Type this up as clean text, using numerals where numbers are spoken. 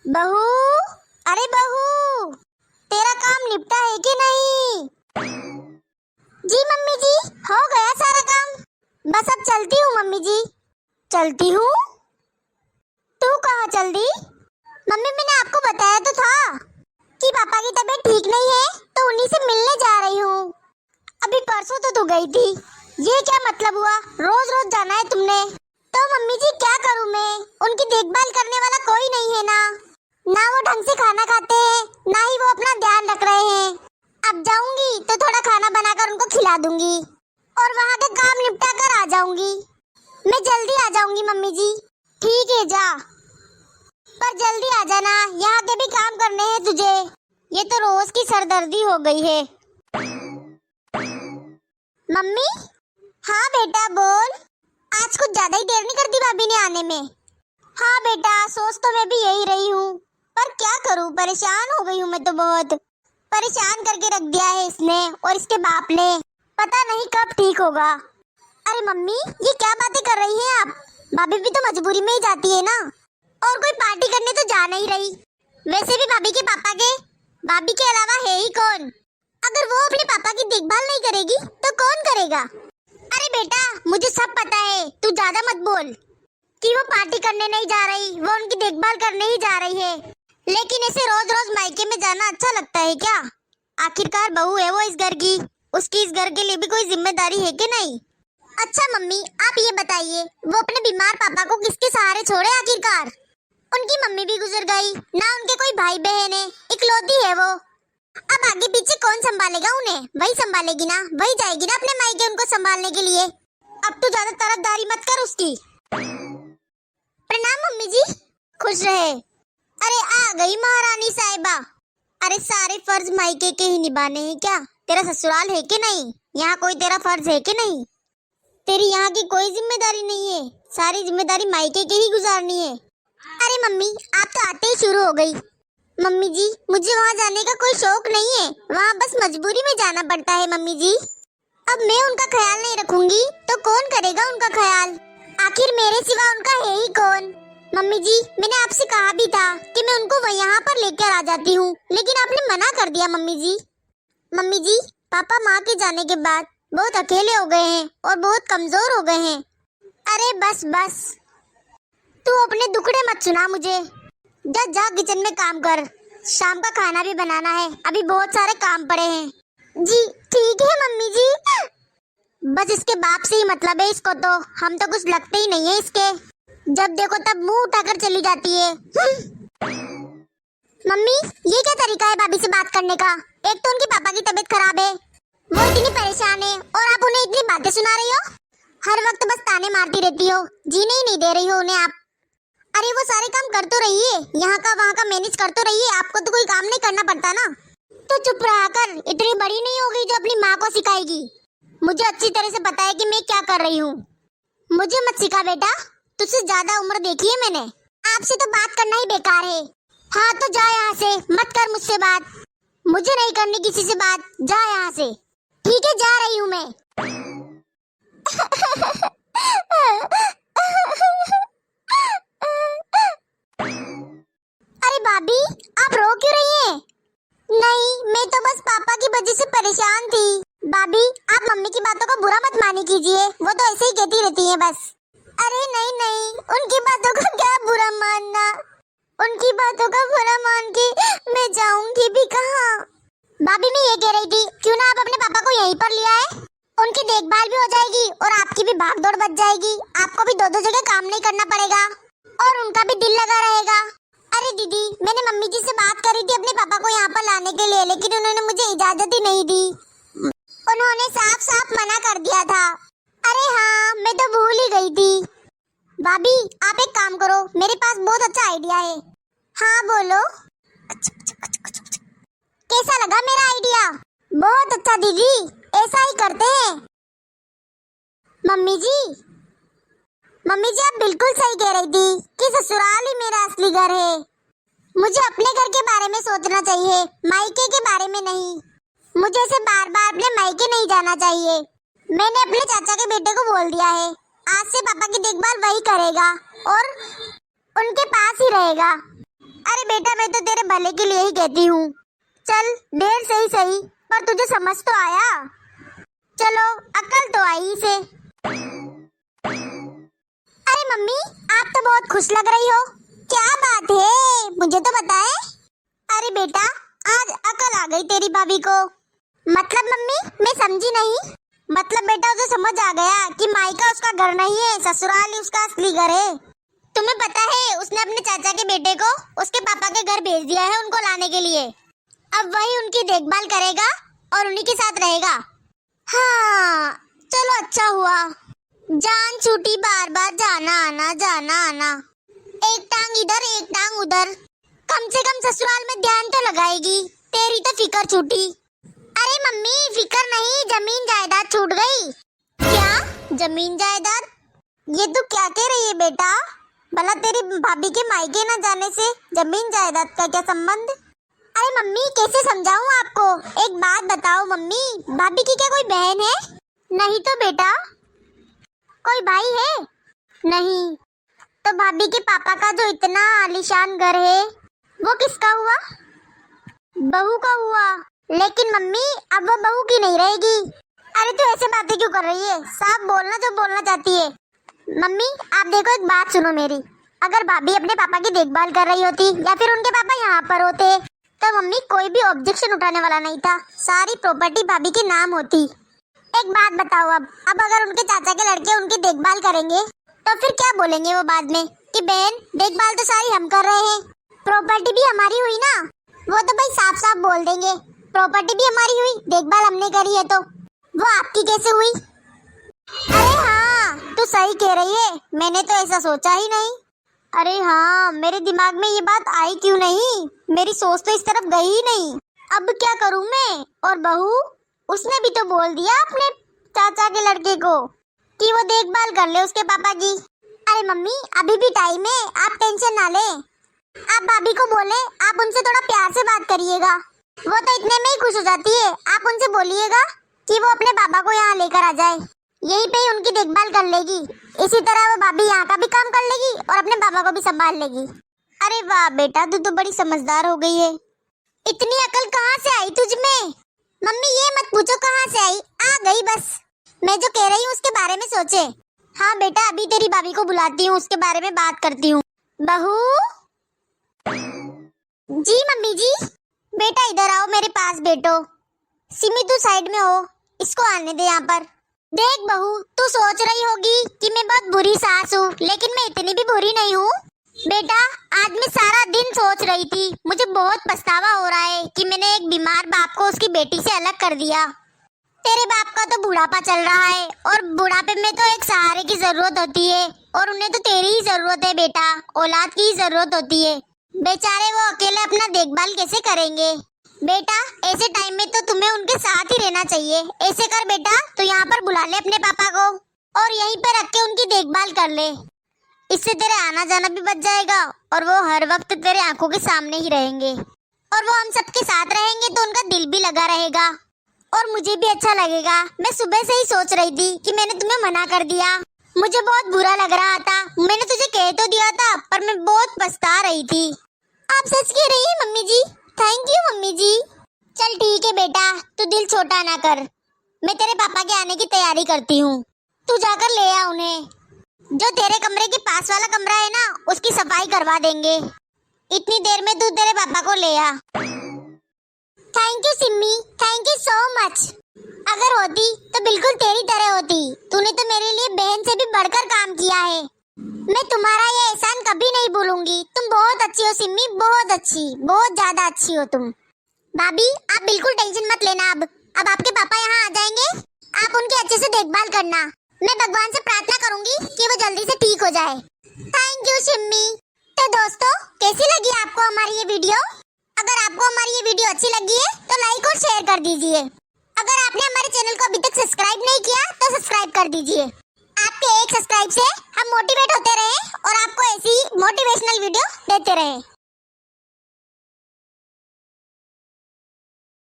बहू, अरे बहू, तेरा काम निपटा है कि नहीं? जी मम्मी जी, हो गया सारा काम। बस अब चलती हूँ मम्मी जी। चलती हूँ? तू कहाँ चल दी? मम्मी मैंने आपको बताया तो था कि पापा की तबीयत ठीक नहीं है, तो उन्हीं से मिलने जा रही हूँ। अभी परसों तो तू गई थी, ये क्या मतलब हुआ? रोज रोज जाना है तुमने? तो मम्मी जी क्या करूँ मैं? उनकी देखभाल करने वाला कोई नहीं है ना वो ढंग से खाना खाते हैं, ना ही वो अपना ध्यान रख रहे हैं। अब जाऊंगी तो थोड़ा खाना बनाकर उनको खिला दूंगी और वहाँ के काम निपटा कर आ जाऊंगी। मैं जल्दी आ जाऊंगी मम्मी जी। ठीक है जा, पर जल्दी आ जाना, यहाँ के भी काम करने हैं तुझे। ये तो रोज की सरदर्दी हो गई है। मम्मी? हाँ बेटा बोल। आज कुछ ज्यादा ही देर नहीं कर दी भाभी ने आने में। हाँ बेटा, सोच तो मैं भी यही रही हूँ, पर क्या करूँ, परेशान हो गई हूँ। मैं तो बहुत परेशान करके रख दिया है इसने और इसके बाप ने। पता नहीं कब ठीक होगा। अरे मम्मी, ये क्या बातें कर रही हैं आप? भाभी भी तो मजबूरी में ही जाती है ना, और कोई पार्टी करने तो जा नहीं रही। वैसे भी भाभी के अलावा है ही कौन? अगर वो अपने पापा की देखभाल नहीं करेगी तो कौन करेगा? अरे बेटा, मुझे सब पता है, तू ज्यादा मत बोल कि वो पार्टी करने नहीं जा रही, वो उनकी देखभाल करने ही जा रही है। लेकिन ऐसे रोज रोज मायके में जाना अच्छा लगता है क्या? आखिरकार बहू है वो इस घर की, उसकी इस घर के लिए भी कोई जिम्मेदारी है कि नहीं? अच्छा मम्मी, आप ये बताइए, वो अपने बीमार पापा को किसके सहारे छोड़े आखिरकार? उनकी मम्मी भी गुजर गई, ना उनके कोई भाई बहन है, इकलौती है वो। अब आगे पीछे कौन संभालेगा उन्हें? वही संभालेगी ना, वही जाएगी ना अपने मायके उनको संभालने के लिए। अब तो ज्यादा तरफदारी मत कर उसकी। प्रणाम मम्मी जी, खुश रहे। अरे आ गई महारानी साहिबा। अरे सारे फर्ज मायके के ही निभाने हैं क्या? तेरा ससुराल है कि नहीं? यहाँ कोई तेरा फर्ज है कि नहीं? तेरी यहाँ की कोई जिम्मेदारी नहीं है, सारी जिम्मेदारी मायके के ही गुजारनी है। अरे मम्मी, आप तो आते ही शुरू हो गई। मम्मी जी, मुझे वहाँ जाने का कोई शौक नहीं है, वहाँ बस मजबूरी में जाना पड़ता है मम्मी जी। अब मैं उनका ख्याल नहीं रखूंगी तो कौन करेगा उनका ख्याल? आखिर मेरे सिवा उनका है ही कौन? मम्मी जी, मैंने आपसे कहा भी था कि मैं उनको यहाँ पर लेकर आ जाती हूँ, लेकिन आपने मना कर दिया मम्मी जी। मम्मी जी, पापा माँ के जाने के बाद बहुत अकेले हो गए हैं और बहुत कमजोर हो गए हैं। अरे बस बस, तू अपने दुखड़े मत सुना मुझे। जा जा किचन में काम कर, शाम का खाना भी बनाना है, अभी बहुत सारे काम पड़े हैं। जी ठीक है मम्मी जी। बस इसके बाप से ही मतलब है इसको, तो हम तो कुछ लगते ही नहीं है इसके। जब देखो तब मुंह उठाकर चली जाती है। मम्मी, ये क्या तरीका है भाभी से बात करने का? एक तो उनके पापा की तबीयत खराब है, वो इतनी परेशान है, और आप उन्हें इतनी बातें सुना रही हो। हर वक्त बस ताने मारती रहती हो, जीने ही नहीं दे रही हो उन्हें आप। अरे वो सारे काम कर तो रही है, यहाँ का वहाँ का मैनेज कर तो रही है, आपको तो कोई काम नहीं करना पड़ता ना। तो चुप रहा कर, इतनी बड़ी नहीं हो गई जो अपनी माँ को सिखाएगी। मुझे अच्छी तरह से पता है कि मैं क्या कर रही हूँ। मुझे मत सिखा बेटा, तुझसे ज्यादा उम्र देखी है मैंने। आपसे तो बात करना ही बेकार है। हाँ तो जा यहाँ से, मत कर मुझसे बात। मुझे नहीं करनी किसी से बात, जा यहाँ से। ठीक है, जा रही हूँ मैं। अरे भाभी, आप रो क्यों रही हैं? नहीं, मैं तो बस पापा की वजह से परेशान थी। भाभी, आप मम्मी की बातों को बुरा मत मानी कीजिए, वो तो ऐसे ही कहती रहती हैं बस। अरे नहीं नहीं, उनकी बातों का क्या बुरा मानना। उनकी बातों का बुरा मान के मैं जाऊंगी भी कहाँ? भाभी मैं ये कह रही थी, क्यों ना आप अपने पापा को यहीं पर ले आए, उनकी देखभाल भी हो जाएगी और आपकी भी भागदौड़ बच जाएगी। आपको भी दो दो जगह काम नहीं करना पड़ेगा और उनका भी दिल लगा रहेगा। अरे दीदी, मैंने मम्मी जी से बात करी थी अपने पापा को यहाँ पर लाने के लिए, लेकिन उन्होंने मुझे इजाजत ही नहीं दी। उन्होंने साफ साफ मना कर दिया था। अरे हाँ, मैं तो भूल ही गई थी। भाभी आप एक काम करो, मेरे पास बहुत अच्छा आइडिया है। हाँ बोलो। कैसा लगा मेरा आइडिया? बहुत अच्छा दीदी, ऐसा ही करते हैं। मम्मी जी आप बिल्कुल सही कह रही थी कि ससुराल ही मेरा असली घर है। मुझे अपने घर के बारे में सोचना चाहिए, मायके के बारे में नहीं। मुझे ऐसे बार बार अपने मायके नहीं जाना चाहिए। मैंने अपने चाचा के बेटे को बोल दिया है, आज से पापा की देखभाल वही करेगा और उनके पास ही रहेगा। अरे अरे बेटा मैं तो तेरे भले के लिए ही कहती हूँ। चल देर से ही सही, पर तुझे समझ तो आया। चलो अकल तो आई इसे। अरे मम्मी आप तो बहुत खुश लग रही हो, क्या बात है मुझे तो बताए। अरे बेटा आज अकल आ गई तेरी भाभी को। मतलब मम्मी मैं समझी नहीं। मतलब बेटा उसे समझ आ गया कि मायका उसका घर नहीं है, ससुराल ही उसका असली घर है। तुम्हें पता है उसने अपने चाचा के बेटे को उसके पापा के घर भेज दिया है उनको लाने के लिए। अब वही उनकी देखभाल करेगा और उन्हीं के साथ रहेगा। हाँ चलो अच्छा हुआ, जान छूटी बार बार जाना आना। एक टांग इधर एक टांग उधर। कम से कम ससुराल में ध्यान तो लगाएगी, तेरी तो फिकर छूटी। अरे मम्मी फिकर नहीं, जमीन जायदाद छूट गई। क्या जमीन जायदाद? ये तू क्या कह रही है बेटा? भला तेरी भाभी के मायके न जाने से जमीन जायदाद का क्या संबंध? अरे मम्मी कैसे समझाऊं आपको, एक बात बताओ मम्मी, भाभी की क्या कोई बहन है? नहीं तो बेटा। कोई भाई है? नहीं। तो भाभी के पापा का जो इतना आलीशान घर है वो किसका हुआ? बहू का हुआ। लेकिन मम्मी अब वो बहू की नहीं रहेगी। अरे तू ऐसे बातें क्यों कर रही है, साफ बोलना जो बोलना चाहती है। मम्मी आप देखो एक बात सुनो मेरी, अगर भाभी अपने पापा की देखभाल कर रही होती या फिर उनके पापा यहाँ पर होते तो मम्मी कोई भी ऑब्जेक्शन उठाने वाला नहीं था, सारी प्रॉपर्टी भाभी के नाम होती। एक बात बताओ, अब अगर उनके चाचा के लड़के उनकी देखभाल करेंगे तो फिर क्या बोलेंगे वो बाद में कि बहन देखभाल तो सारी हम कर रहे हैं, प्रॉपर्टी भी हमारी हुई ना। वो तो भाई साफ साफ बोल देंगे प्रॉपर्टी भी हमारी हुई, देखभाल हमने करी है, तो वो आपकी कैसे हुई? अरे हाँ तू सही कह रही है, मैंने तो ऐसा सोचा ही नहीं। अरे हाँ मेरे दिमाग में ये बात आई क्यों नहीं, मेरी सोच तो इस तरफ गई ही नहीं। अब क्या करूँ मैं? और बहू उसने भी तो बोल दिया अपने चाचा के लड़के को कि वो देखभाल कर ले उसके पापा की। अरे मम्मी अभी भी टाइम है, आप टेंशन ना ले। आप भाभी को बोले आप उनसे थोड़ा प्यार से बात करिएगा, वो तो इतने में ही खुश हो जाती है। आप उनसे बोलिएगा कि वो अपने पापा को यहाँ लेकर आ जाए, यहीं पे ही उनकी देखभाल कर लेगी। इसी तरह वो भाभी यहाँ का भी काम कर लेगी और अपने पापा को भी संभाल लेगी। अरे वाह बेटा तू तो बड़ी समझदार हो गई है, इतनी अकल कहाँ से आई तुझ में? मम्मी ये मत पूछो कहाँ से आई, आ गई बस। मैं जो कह रही हूँ उसके बारे में सोचे। हाँ बेटा अभी तेरी भाभी को बुलाती हूँ, उसके बारे में बात करती हूँ। बहू जी मम्मी जी। बेटा इधर आओ मेरे पास बैठो। सिमी तू साइड में हो, इसको आने दे यहाँ पर। देख बहू तू सोच रही होगी कि मैं बहुत बुरी सास हूँ, लेकिन मैं इतनी भी बुरी नहीं हूँ। बेटा आज मैं सारा दिन सोच रही थी, मुझे बहुत पछतावा हो रहा है कि मैंने एक बीमार बाप को उसकी बेटी से अलग कर दिया। तेरे बाप का तो बुढ़ापा चल रहा है और बुढ़ापे में तो एक सहारे की जरूरत होती है, और उन्हें तो तेरी ही जरूरत है बेटा, औलाद की ही जरूरत होती है। बेचारे वो अकेले अपना देखभाल कैसे करेंगे? बेटा ऐसे टाइम में तो तुम्हें उनके साथ ही रहना चाहिए। ऐसे कर बेटा, तो यहाँ पर बुला ले अपने पापा को और यहीं पर रख के उनकी देखभाल कर ले। इससे तेरे आना जाना भी बच जाएगा और वो हर वक्त तेरे आंखों के सामने ही रहेंगे, और वो हम सबके साथ रहेंगे तो उनका दिल भी लगा रहेगा और मुझे भी अच्छा लगेगा। मैं सुबह से ही सोच रही थी कि मैंने तुम्हें मना कर दिया, मुझे बहुत बुरा लग रहा था। मैंने तुझे कह तो दिया था पर मैं बहुत पछता रही थी। आप सच कह रही हैं mummy ji, thank you mummy ji. चल ठीक है बेटा, तू दिल छोटा ना कर, मैं तेरे पापा के आने की तैयारी करती हूँ। तू जाकर ले आ उन्हें, जो तेरे कमरे के पास वाला कमरा है ना उसकी सफाई करवा देंगे। इतनी देर में तू तेरे पापा को ले आ। Thank you Simmi, thank you so much. अगर होती तो बिल्कुल तेरी तरह होती, तूने तो मेरे लिए बहन से भी बढ़कर काम किया है। मैं तुम्हारा ये एहसान कभी नहीं भूलूंगी, तुम बहुत अच्छी हो सिम्मी, बहुत अच्छी, बहुत ज्यादा अच्छी हो तुम। भाभी आप बिल्कुल टेंशन मत लेना, अब आपके पापा यहाँ आ जाएंगे, आप उनकी अच्छे से देखभाल करना। मैं भगवान से प्रार्थना करूंगी कि वो जल्दी से ठीक हो जाए। Thank you Simmi. तो दोस्तों कैसी लगी आपको हमारी ये वीडियो? अगर आपको हमारी ये वीडियो अच्छी लगी है तो लाइक और शेयर कर दीजिए। अगर आपने हमारे चैनल को अभी तक सब्सक्राइब नहीं किया तो सब्सक्राइब कर दीजिए। आपके एक सब्सक्राइब से हम मोटिवेट होते रहे और आपको ऐसी मोटिवेशनल वीडियो देते रहे।